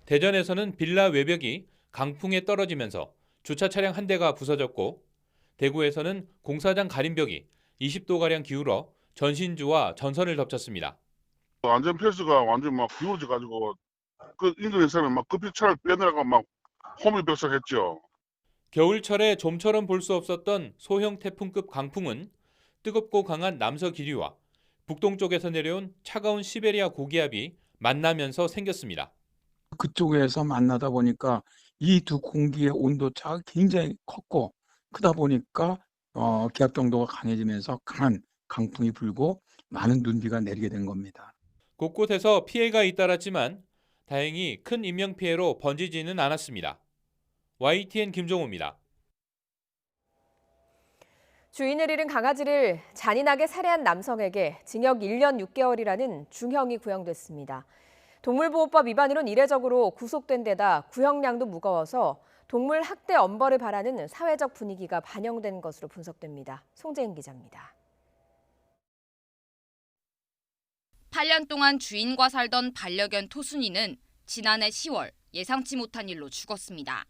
대전에서는 빌라 외벽이 강풍에 떨어지면서 주차 차량 한 대가 부서졌고 대구에서는 공사장 가림벽이 20도가량 기울어 전신주와 전선을 덮쳤습니다. 안전 펠스가 완전 막 비워져 가지고 그 인근에 사람이 막 급히 차를 빼내다가 막 호밀백산했죠. 겨울철에 좀처럼 볼 수 없었던 소형 태풍급 강풍은 뜨겁고 강한 남서 기류와 북동쪽에서 내려온 차가운 시베리아 고기압이 만나면서 생겼습니다. 그쪽에서 만나다 보니까 이 두 공기의 온도 차가 굉장히 컸고 크다 보니까 기압 정도가 강해지면서 강한 강풍이 불고 많은 눈비가 내리게 된 겁니다. 곳곳에서 피해가 잇따랐지만 다행히 큰 인명피해로 번지지는 않았습니다. YTN 김종호입니다. 주인을 잃은 강아지를 잔인하게 살해한 남성에게 징역 1년 6개월이라는 중형이 구형됐습니다. 동물보호법 위반으론 이례적으로 구속된 데다 구형량도 무거워서 동물 학대 엄벌을 바라는 사회적 분위기가 반영된 것으로 분석됩니다. 송재은 기자입니다. 8년 동안 주인과 살던 반려견 토순이는 지난해 10월 예상치 못한 일로 죽었습니다.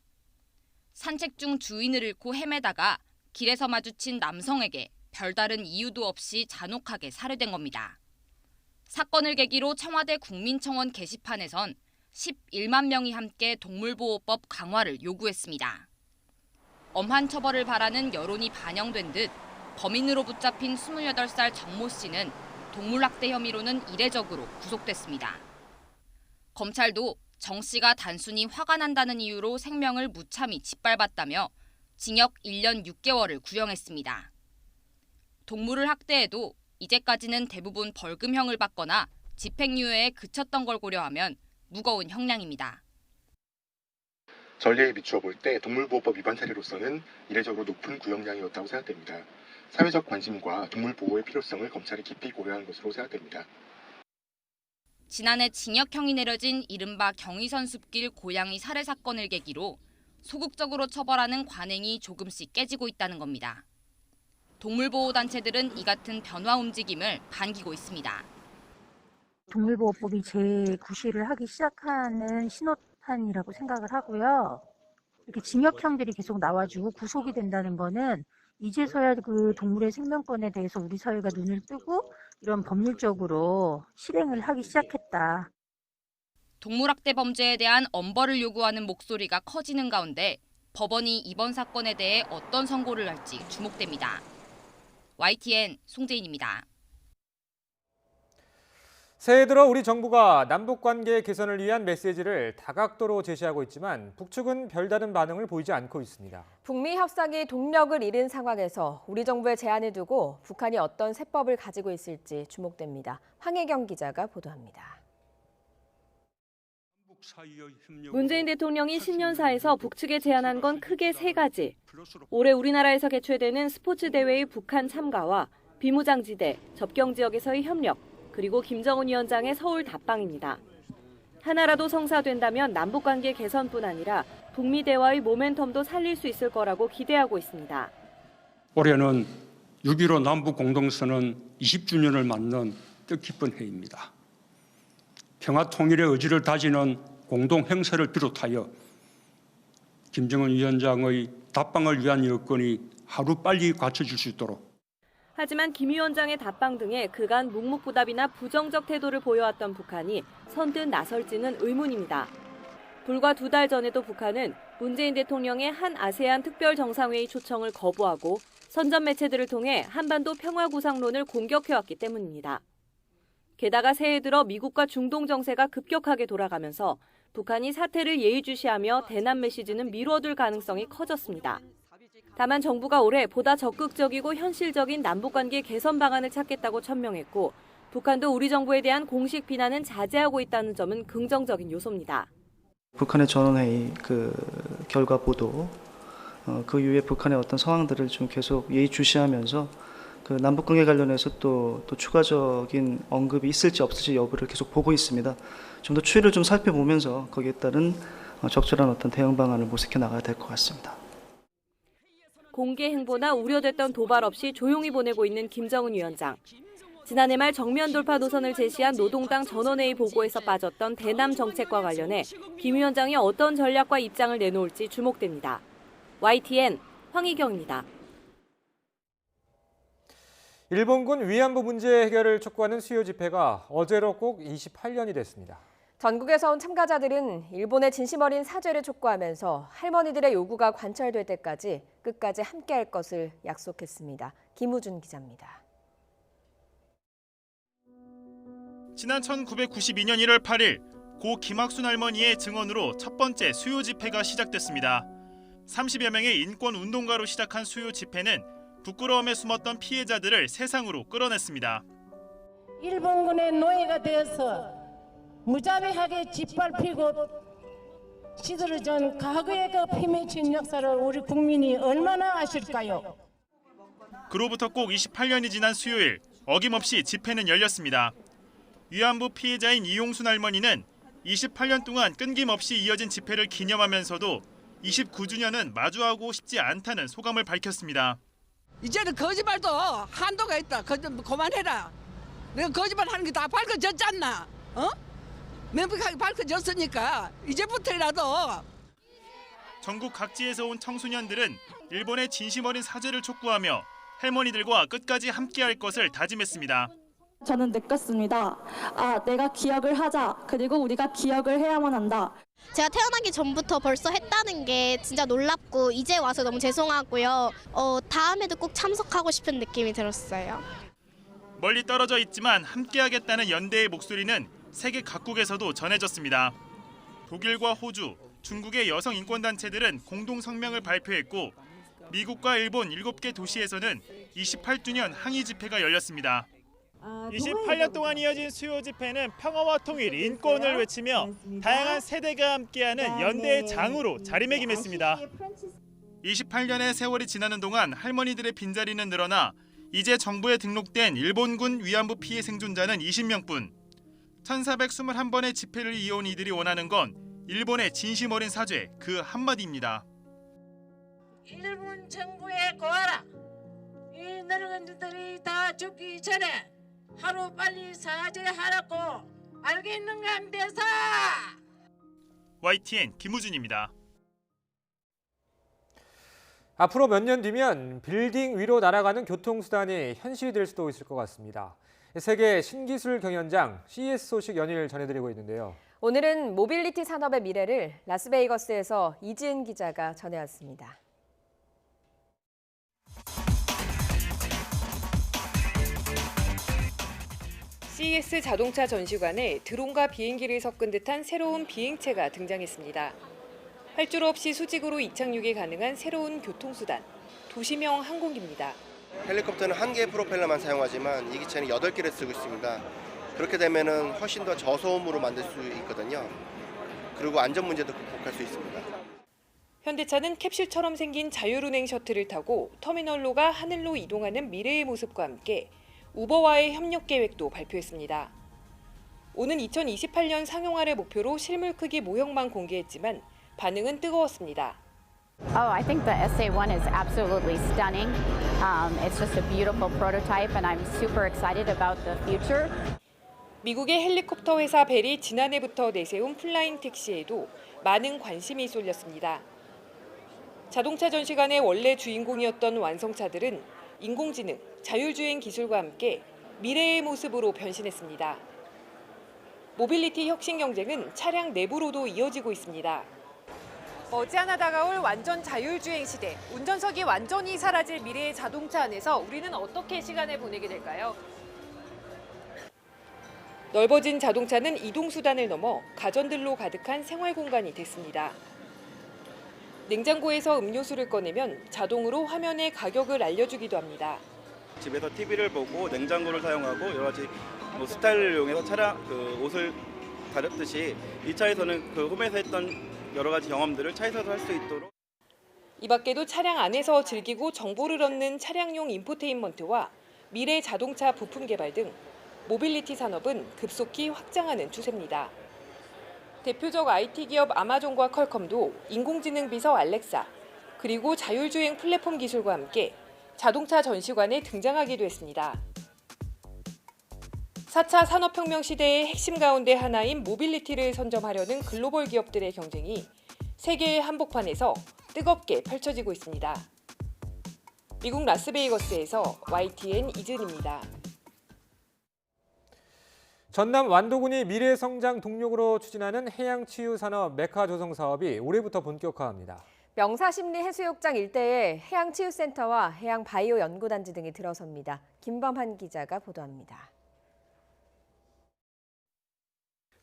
산책 중 주인을 잃고 헤매다가 길에서 마주친 남성에게 별다른 이유도 없이 잔혹하게 살해된 겁니다. 사건을 계기로 청와대 국민청원 게시판에선 11만 명이 함께 동물보호법 강화를 요구했습니다. 엄한 처벌을 바라는 여론이 반영된 듯 범인으로 붙잡힌 28살 정모 씨는 동물학대 혐의로는 이례적으로 구속됐습니다. 검찰도 정 씨가 단순히 화가 난다는 이유로 생명을 무참히 짓밟았다며 징역 1년 6개월을 구형했습니다. 동물을 학대해도 이제까지는 대부분 벌금형을 받거나 집행유예에 그쳤던 걸 고려하면 무거운 형량입니다. 전례에 비추어 볼 때 동물보호법 위반 사례로서는 이례적으로 높은 구형량이었다고 생각됩니다. 사회적 관심과 동물 보호의 필요성을 검찰이 깊이 고려한 것으로 생각됩니다. 지난해 징역형이 내려진 이른바 경의선 숲길 고양이 살해 사건을 계기로 소극적으로 처벌하는 관행이 조금씩 깨지고 있다는 겁니다. 동물보호단체들은 이 같은 변화 움직임을 반기고 있습니다. 동물보호법이 재구시를 하기 시작하는 신호탄이라고 생각을 하고요. 이렇게 징역형들이 계속 나와주고 구속이 된다는 거는 이제서야 그 동물의 생명권에 대해서 우리 사회가 눈을 뜨고 이런 법률적으로 실행을 하기 시작했다. 동물학대 범죄에 대한 엄벌을 요구하는 목소리가 커지는 가운데 법원이 이번 사건에 대해 어떤 선고를 할지 주목됩니다. YTN 송재인입니다. 새해 들어 우리 정부가 남북관계 개선을 위한 메시지를 다각도로 제시하고 있지만 북측은 별다른 반응을 보이지 않고 있습니다. 북미 협상이 동력을 잃은 상황에서 우리 정부의 제안을 두고 북한이 어떤 세법을 가지고 있을지 주목됩니다. 황혜경 기자가 보도합니다. 문재인 대통령이 신년사에서 북측에 제안한 건 크게 3가지. 올해 우리나라에서 개최되는 스포츠 대회의 북한 참가와 비무장지대, 접경지역에서의 협력, 그리고 김정은 위원장의 서울 답방입니다. 하나라도 성사된다면 남북관계 개선뿐 아니라 북미 대화의 모멘텀도 살릴 수 있을 거라고 기대하고 있습니다. 올해는 6.15 남북 공동선언 20주년을 맞는 뜻깊은 해입니다. 평화 통일의 의지를 다지는 공동 행사를 비롯하여 김정은 위원장의 답방을 위한 여건이 하루빨리 갖춰질 수 있도록. 하지만 김 위원장의 답방 등에 그간 묵묵부답이나 부정적 태도를 보여왔던 북한이 선뜻 나설지는 의문입니다. 불과 2달 전에도 북한은 문재인 대통령의 한 아세안 특별 정상회의 초청을 거부하고 선전 매체들을 통해 한반도 평화 구상론을 공격해왔기 때문입니다. 게다가 새해 들어 미국과 중동 정세가 급격하게 돌아가면서 북한이 사태를 예의주시하며 대남 메시지는 미뤄둘 가능성이 커졌습니다. 다만 정부가 올해 보다 적극적이고 현실적인 남북관계 개선 방안을 찾겠다고 천명했고 북한도 우리 정부에 대한 공식 비난은 자제하고 있다는 점은 긍정적인 요소입니다. 북한의 전원회의 결과 보도, 그 이후에 북한의 어떤 상황들을 좀 계속 예의주시하면서 남북관계 관련해서 또 추가적인 언급이 있을지 없을지 여부를 계속 보고 있습니다. 좀 더 추이를 좀 살펴보면서 거기에 따른 적절한 어떤 대응 방안을 모색해 나가야 될 것 같습니다. 공개 행보나 우려됐던 도발 없이 조용히 보내고 있는 김정은 위원장. 지난해 말 정면 돌파 노선을 제시한 노동당 전원회의 보고에서 빠졌던 대남 정책과 관련해 김 위원장이 어떤 전략과 입장을 내놓을지 주목됩니다. YTN 황희경입니다. 일본군 위안부 문제 해결을 촉구하는 수요 집회가 어제로 꼭 28년이 됐습니다. 전국에서 온 참가자들은 일본의 진심 어린 사죄를 촉구하면서 할머니들의 요구가 관철될 때까지 끝까지 함께할 것을 약속했습니다. 김우준 기자입니다. 지난 1992년 1월 8일 고 김학순 할머니의 증언으로 첫 번째 수요 집회가 시작됐습니다. 30여 명의 인권 운동가로 시작한 수요 집회는 부끄러움에 숨었던 피해자들을 세상으로 끌어냈습니다. 일본군의 노예가 되어서 무자비하게 짓밟히고 시들어진 과거의 그 피맺힌 역사를 우리 국민이 얼마나 아실까요? 그로부터 꼭 28년이 지난 수요일 어김없이 집회는 열렸습니다. 위안부 피해자인 이용순 할머니는 28년 동안 끊김없이 이어진 집회를 기념하면서도 29주년은 마주하고 싶지 않다는 소감을 밝혔습니다. 이제는 거짓말도 한도가 있다. 그만해라. 내가 거짓말하는 게 다 밝혀졌잖아. 명백하게 밝혀졌으니까 이제부터라도. 전국 각지에서 온 청소년들은 일본의 진심 어린 사죄를 촉구하며 할머니들과 끝까지 함께할 것을 다짐했습니다. 저는 느꼈습니다. 내가 기억을 하자. 그리고 우리가 기억을 해야만 한다. 제가 태어나기 전부터 벌써 했다는 게 진짜 놀랍고 이제 와서 너무 죄송하고요. 다음에도 꼭 참석하고 싶은 느낌이 들었어요. 멀리 떨어져 있지만 함께하겠다는 연대의 목소리는 세계 각국에서도 전해졌습니다. 독일과 호주, 중국의 여성 인권단체들은 공동 성명을 발표했고 미국과 일본 7개 도시에서는 28주년 항의 집회가 열렸습니다. 28년 동안 이어진 수요 집회는 평화와 통일, 인권을 외치며 다양한 세대가 함께하는 연대의 장으로 자리매김했습니다. 28년의 세월이 지나는 동안 할머니들의 빈자리는 늘어나 이제 정부에 등록된 일본군 위안부 피해 생존자는 20명뿐. 1421번의 집회를 이어온 이들이 원하는 건 일본의 진심 어린 사죄 그 한마디입니다. 일본 정부에 고하라. 이 늙은이들이 다 죽기 전에 하루빨리 사죄하라고 알겠는가 안 돼서. YTN 김우준입니다. 앞으로 몇 년 뒤면 빌딩 위로 날아가는 교통수단이 현실이 될 수도 있을 것 같습니다. 세계 신기술 경연장 CES 소식 연일 전해드리고 있는데요. 오늘은 모빌리티 산업의 미래를 라스베이거스에서 이지은 기자가 전해왔습니다. CES 자동차 전시관에 드론과 비행기를 섞은 듯한 새로운 비행체가 등장했습니다. 활주로 없이 수직으로 이착륙이 가능한 새로운 교통수단, 도시명 항공기입니다. 헬리콥터는 한 개의 프로펠러만 사용하지만 이 기체는 8개를 쓰고 있습니다. 그렇게 되면은 훨씬 더 저소음으로 만들 수 있거든요. 그리고 안전 문제도 극복할 수 있습니다. 현대차는 캡슐처럼 생긴 자율운행 셔틀을 타고 터미널로가 하늘로 이동하는 미래의 모습과 함께 우버와의 협력 계획도 발표했습니다. 오는 2028년 상용화를 목표로 실물 크기 모형만 공개했지만 반응은 뜨거웠습니다. Oh, I think the SA1 is absolutely stunning. It's just a beautiful prototype and I'm super excited about the future. 미국의 헬리콥터 회사 벨이 지난해부터 내세운 플라잉 택시에도 많은 관심이 쏠렸습니다. 자동차 전시관의 원래 주인공이었던 완성차들은 인공지능, 자율주행 기술과 함께 미래의 모습으로 변신했습니다. 모빌리티 혁신 경쟁은 차량 내부로도 이어지고 있습니다. 머지않아 다가올 완전 자율주행 시대, 운전석이 완전히 사라질 미래의 자동차 안에서 우리는 어떻게 시간을 보내게 될까요? 넓어진 자동차는 이동수단을 넘어 가전들로 가득한 생활공간이 됐습니다. 냉장고에서 음료수를 꺼내면 자동으로 화면에 가격을 알려주기도 합니다. 집에서 TV를 보고 냉장고를 사용하고 여러 가지 스타일을 이용해서 차량 옷을 다렸듯이 이 차에서는 홈에서 했던 여러 가지 경험들을 차에서도 할 수 있도록. 이 밖에도 차량 안에서 즐기고 정보를 얻는 차량용 인포테인먼트와 미래 자동차 부품 개발 등 모빌리티 산업은 급속히 확장하는 추세입니다. 대표적 IT 기업 아마존과 퀄컴도 인공지능 비서 알렉사, 그리고 자율주행 플랫폼 기술과 함께 자동차 전시관에 등장하기도 했습니다. 4차 산업혁명 시대의 핵심 가운데 하나인 모빌리티를 선점하려는 글로벌 기업들의 경쟁이 세계의 한복판에서 뜨겁게 펼쳐지고 있습니다. 미국 라스베이거스에서 YTN 이진입니다. 전남 완도군이 미래성장 동력으로 추진하는 해양치유산업 메카 조성 사업이 올해부터 본격화합니다. 명사심리 해수욕장 일대에 해양치유센터와 해양바이오연구단지 등이 들어섭니다. 김범한 기자가 보도합니다.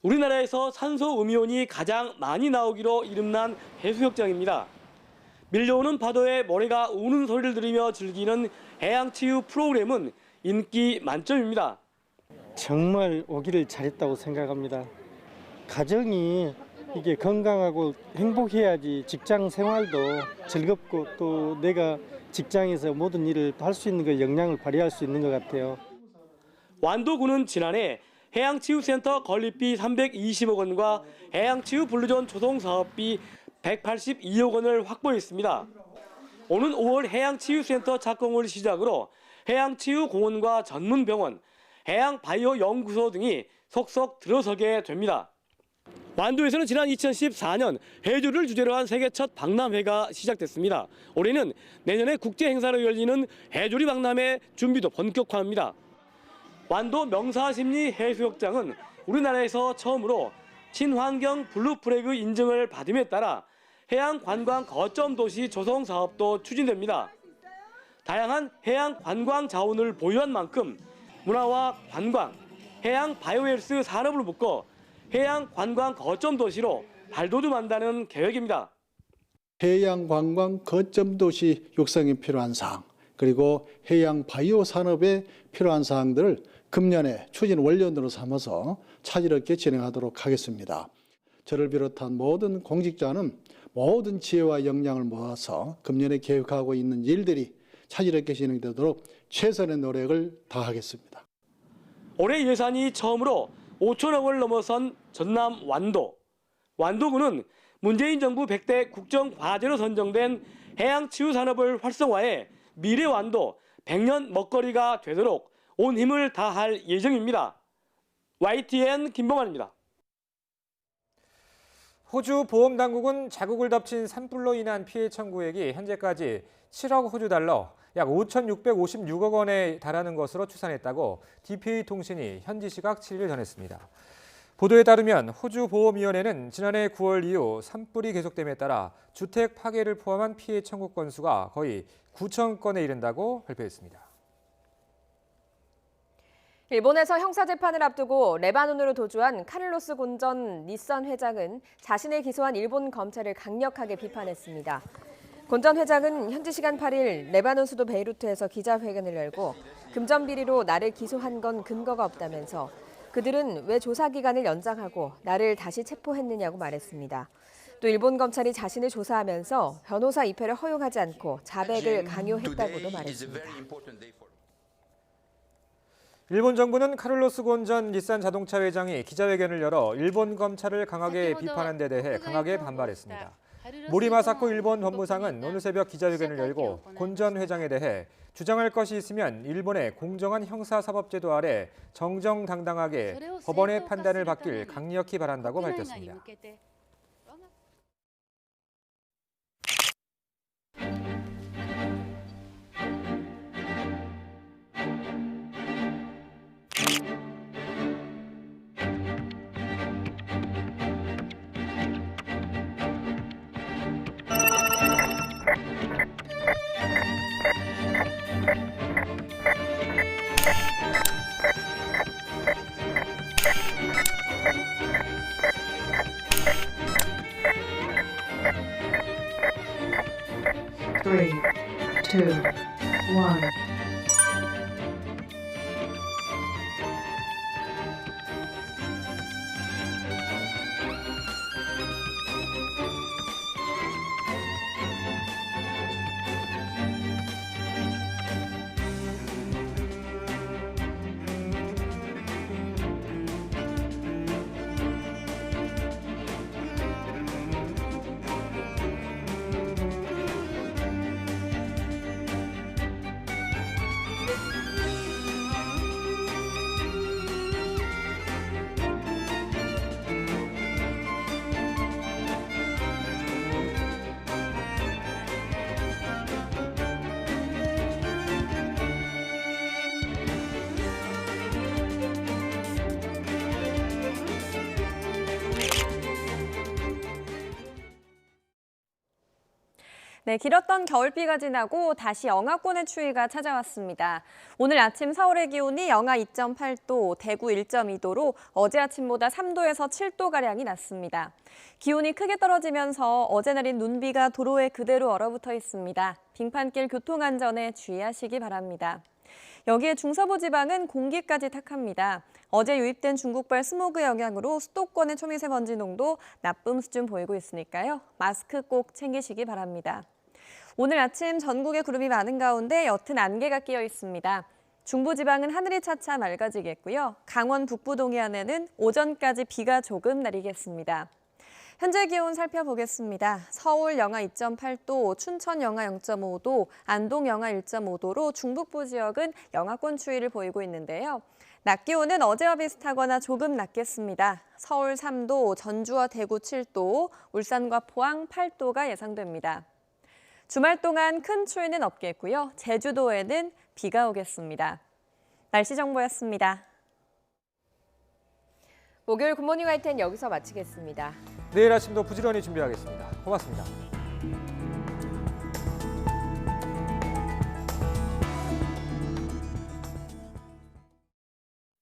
우리나라에서 산소 음이온이 가장 많이 나오기로 이름난 해수욕장입니다. 밀려오는 파도에 모래가 우는 소리를 들으며 즐기는 해양치유 프로그램은 인기 만점입니다. 정말 오기를 잘했다고 생각합니다. 가정이 이게 건강하고 행복해야지 직장 생활도 즐겁고 또 내가 직장에서 모든 일을 할 수 있는 그 역량을 발휘할 수 있는 것 같아요. 완도군은 지난해 해양치유센터 건립비 320억 원과 해양치유 블루존 조성 사업비 182억 원을 확보했습니다. 오는 5월 해양치유센터 착공을 시작으로 해양치유공원과 전문병원, 해양바이오연구소 등이 속속 들어서게 됩니다. 완도에서는 지난 2014년 해주를 주제로 한 세계 첫 박람회가 시작됐습니다. 올해는 내년에 국제 행사로 열리는 해조리 박람회 준비도 본격화합니다. 완도 명사심리 해수욕장은 우리나라에서 처음으로 친환경 블루프래그 인증을 받음에 따라 해양관광 거점 도시 조성 사업도 추진됩니다. 다양한 해양 관광 자원을 보유한 만큼 문화와 관광, 해양 바이오헬스 산업을 묶어 해양 관광 거점 도시로 발돋움한다는 계획입니다. 해양 관광 거점 도시 육성에 필요한 사항, 그리고 해양 바이오 산업에 필요한 사항들을 금년에 추진 원년으로 삼아서 차질없게 진행하도록 하겠습니다. 저를 비롯한 모든 공직자는 모든 지혜와 역량을 모아서 금년에 계획하고 있는 일들이 차질없게 진행되도록 최선의 노력을 다하겠습니다. 올해 예산이 처음으로 5천억 원을 넘어선 전남 완도. 완도군은 문재인 정부 100대 국정과제로 선정된 해양치유산업을 활성화해 미래 완도 100년 먹거리가 되도록 온 힘을 다할 예정입니다. YTN 김봉환입니다. 호주 보험당국은 자국을 덮친 산불로 인한 피해 청구액이 현재까지 7억 호주 달러, 약 5,656억 원에 달하는 것으로 추산했다고 DPA통신이 현지 시각 7일 전했습니다. 보도에 따르면 호주 보험위원회는 지난해 9월 이후 산불이 계속됨에 따라 주택 파괴를 포함한 피해 청구 건수가 거의 9천 건에 이른다고 발표했습니다. 일본에서 형사재판을 앞두고 레바논으로 도주한 카를로스 곤 전 닛산 회장은 자신을 기소한 일본 검찰을 강력하게 비판했습니다. 곤 전 회장은 현지 시간 8일 레바논 수도 베이루트에서 기자회견을 열고 금전 비리로 나를 기소한 건 근거가 없다면서 그들은 왜 조사 기간을 연장하고 나를 다시 체포했느냐고 말했습니다. 또 일본 검찰이 자신을 조사하면서 변호사 입회를 허용하지 않고 자백을 강요했다고도 말했습니다. 일본 정부는 카를로스 곤 전 닛산 자동차 회장이 기자회견을 열어 일본 검찰을 강하게 비판한 데 대해 강하게 반발했습니다. 모리마사코 일본 법무상은 오늘 새벽 기자회견을 열고 곤 전 회장에 대해 주장할 것이 있으면 일본의 공정한 형사사법제도 아래 정정당당하게 법원의 판단을 받길 강력히 바란다고 밝혔습니다. Three, two, one. 네, 길었던 겨울비가 지나고 다시 영하권의 추위가 찾아왔습니다. 오늘 아침 서울의 기온이 영하 2.8도, 대구 1.2도로 어제 아침보다 3도에서 7도가량이 낮습니다. 기온이 크게 떨어지면서 어제 내린 눈비가 도로에 그대로 얼어붙어 있습니다. 빙판길 교통안전에 주의하시기 바랍니다. 여기에 중서부 지방은 공기까지 탁합니다. 어제 유입된 중국발 스모그 영향으로 수도권의 초미세먼지 농도 나쁨 수준 보이고 있으니까요. 마스크 꼭 챙기시기 바랍니다. 오늘 아침 전국에 구름이 많은 가운데 옅은 안개가 끼어 있습니다. 중부지방은 하늘이 차차 맑아지겠고요. 강원 북부 동해안에는 오전까지 비가 조금 내리겠습니다. 현재 기온 살펴보겠습니다. 서울 영하 2.8도, 춘천 영하 0.5도, 안동 영하 1.5도로 중북부 지역은 영하권 추위를 보이고 있는데요. 낮 기온은 어제와 비슷하거나 조금 낮겠습니다. 서울 3도, 전주와 대구 7도, 울산과 포항 8도가 예상됩니다. 주말 동안 큰 추위는 없겠고요. 제주도에는 비가 오겠습니다. 날씨 정보였습니다. 목요일 굿모닝 화이트는 여기서 마치겠습니다. 내일 아침도 부지런히 준비하겠습니다. 고맙습니다.